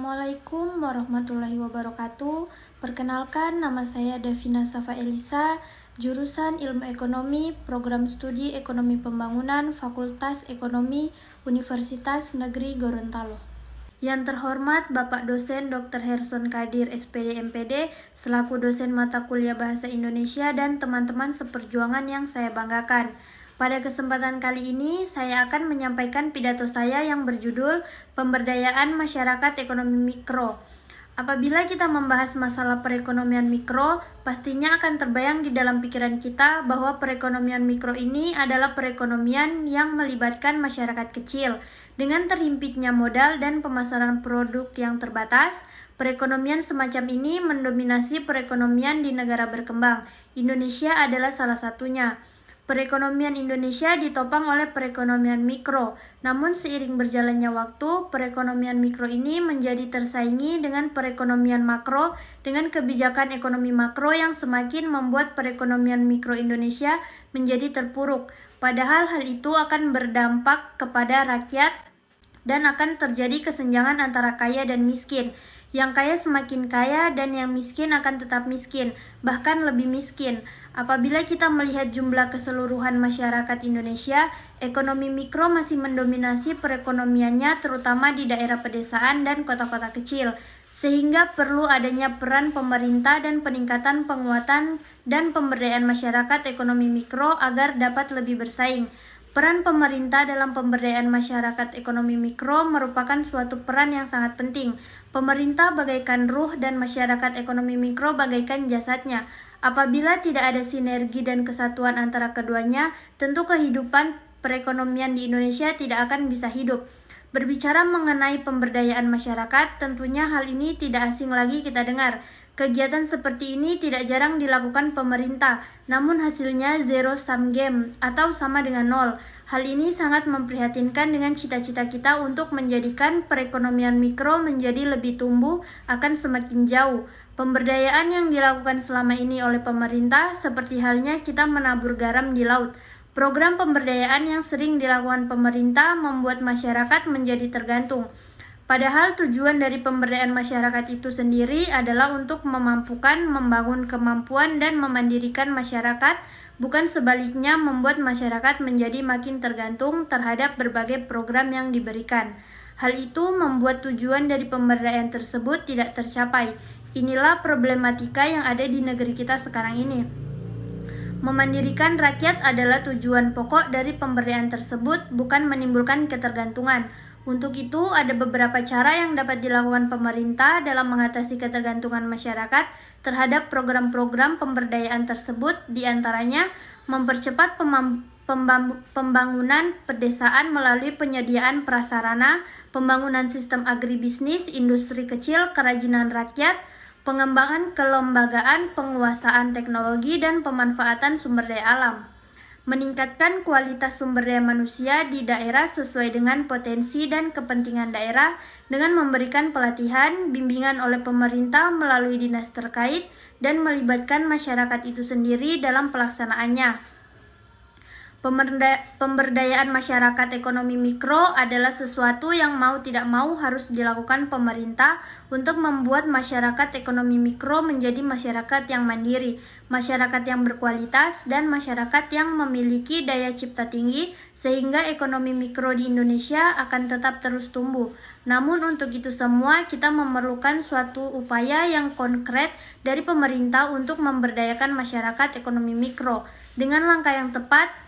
Assalamualaikum warahmatullahi wabarakatuh. Perkenalkan, nama saya Davina Safa Elisa, jurusan Ilmu Ekonomi, Program Studi Ekonomi Pembangunan, Fakultas Ekonomi, Universitas Negeri Gorontalo. Yang terhormat Bapak Dosen Dr. Herson Kadir SPD MPD, selaku dosen mata kuliah Bahasa Indonesia dan teman-teman seperjuangan yang saya banggakan. Pada kesempatan kali ini, saya akan menyampaikan pidato saya yang berjudul Pemberdayaan Masyarakat Ekonomi Mikro. Apabila kita membahas masalah perekonomian mikro, pastinya akan terbayang di dalam pikiran kita bahwa perekonomian mikro ini adalah perekonomian yang melibatkan masyarakat kecil. Dengan terhimpitnya modal dan pemasaran produk yang terbatas, perekonomian semacam ini mendominasi perekonomian di negara berkembang. Indonesia adalah salah satunya. Perekonomian Indonesia ditopang oleh perekonomian mikro, namun seiring berjalannya waktu, perekonomian mikro ini menjadi tersaingi dengan perekonomian makro dengan kebijakan ekonomi makro yang semakin membuat perekonomian mikro Indonesia menjadi terpuruk. Padahal hal itu akan berdampak kepada rakyat dan akan terjadi kesenjangan antara kaya dan miskin. Yang kaya semakin kaya dan yang miskin akan tetap miskin, bahkan lebih miskin. Apabila kita melihat jumlah keseluruhan masyarakat Indonesia, ekonomi mikro masih mendominasi perekonomiannya terutama di daerah pedesaan dan kota-kota kecil, sehingga perlu adanya peran pemerintah dan peningkatan penguatan dan pemberdayaan masyarakat ekonomi mikro agar dapat lebih bersaing. Peran pemerintah dalam pemberdayaan masyarakat ekonomi mikro merupakan suatu peran yang sangat penting. Pemerintah bagaikan ruh dan masyarakat ekonomi mikro bagaikan jasadnya. Apabila tidak ada sinergi dan kesatuan antara keduanya, tentu kehidupan perekonomian di Indonesia tidak akan bisa hidup. Berbicara mengenai pemberdayaan masyarakat, tentunya hal ini tidak asing lagi kita dengar. Kegiatan seperti ini tidak jarang dilakukan pemerintah, namun hasilnya zero sum game atau sama dengan nol. Hal ini sangat memprihatinkan dengan cita-cita kita untuk menjadikan perekonomian mikro menjadi lebih tumbuh akan semakin jauh. Pemberdayaan yang dilakukan selama ini oleh pemerintah seperti halnya kita menabur garam di laut. Program pemberdayaan yang sering dilakukan pemerintah membuat masyarakat menjadi tergantung. Padahal tujuan dari pemberdayaan masyarakat itu sendiri adalah untuk memampukan, membangun kemampuan dan memandirikan masyarakat, bukan sebaliknya membuat masyarakat menjadi makin tergantung terhadap berbagai program yang diberikan. Hal itu membuat tujuan dari pemberdayaan tersebut tidak tercapai. Inilah problematika yang ada di negeri kita sekarang ini. Memandirikan rakyat adalah tujuan pokok dari pemberdayaan tersebut, bukan menimbulkan ketergantungan. Untuk itu, ada beberapa cara yang dapat dilakukan pemerintah dalam mengatasi ketergantungan masyarakat terhadap program-program pemberdayaan tersebut, di antaranya mempercepat pembangunan pedesaan melalui penyediaan prasarana, pembangunan sistem agribisnis, industri kecil, kerajinan rakyat, pengembangan kelembagaan, penguasaan teknologi, dan pemanfaatan sumber daya alam. Meningkatkan kualitas sumber daya manusia di daerah sesuai dengan potensi dan kepentingan daerah dengan memberikan pelatihan, bimbingan oleh pemerintah melalui dinas terkait, dan melibatkan masyarakat itu sendiri dalam pelaksanaannya. Pemberdayaan masyarakat ekonomi mikro adalah sesuatu yang mau tidak mau harus dilakukan pemerintah untuk membuat masyarakat ekonomi mikro menjadi masyarakat yang mandiri, masyarakat yang berkualitas, dan masyarakat yang memiliki daya cipta tinggi sehingga ekonomi mikro di Indonesia akan tetap terus tumbuh. Namun untuk itu semua kita memerlukan suatu upaya yang konkret dari pemerintah untuk memberdayakan masyarakat ekonomi mikro. Dengan langkah yang tepat,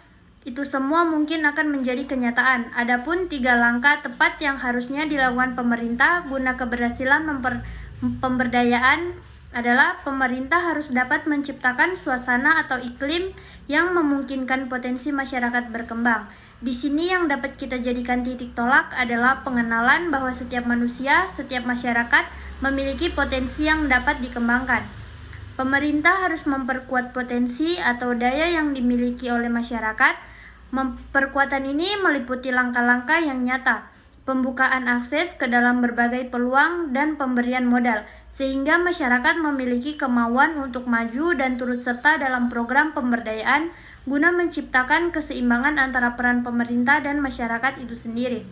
itu semua mungkin akan menjadi kenyataan. Adapun 3 langkah tepat yang harusnya dilakukan pemerintah guna keberhasilan pemberdayaan adalah pemerintah harus dapat menciptakan suasana atau iklim yang memungkinkan potensi masyarakat berkembang. Di sini yang dapat kita jadikan titik tolak adalah pengenalan bahwa setiap manusia, setiap masyarakat memiliki potensi yang dapat dikembangkan. Pemerintah harus memperkuat potensi atau daya yang dimiliki oleh masyarakat. Perkuatan ini meliputi langkah-langkah yang nyata, pembukaan akses ke dalam berbagai peluang dan pemberian modal, sehingga masyarakat memiliki kemauan untuk maju dan turut serta dalam program pemberdayaan guna menciptakan keseimbangan antara peran pemerintah dan masyarakat itu sendiri.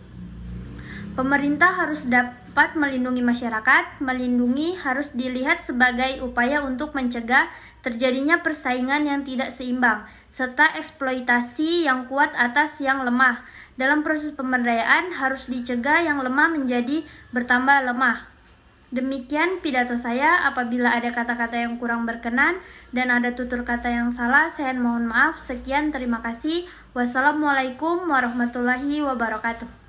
Pemerintah harus dapat melindungi masyarakat. Melindungi harus dilihat sebagai upaya untuk mencegah terjadinya persaingan yang tidak seimbang, serta eksploitasi yang kuat atas yang lemah. Dalam proses pemberdayaan harus dicegah yang lemah menjadi bertambah lemah. Demikian pidato saya. Apabila ada kata-kata yang kurang berkenan dan ada tutur kata yang salah, saya mohon maaf. Sekian, terima kasih. Wassalamualaikum warahmatullahi wabarakatuh.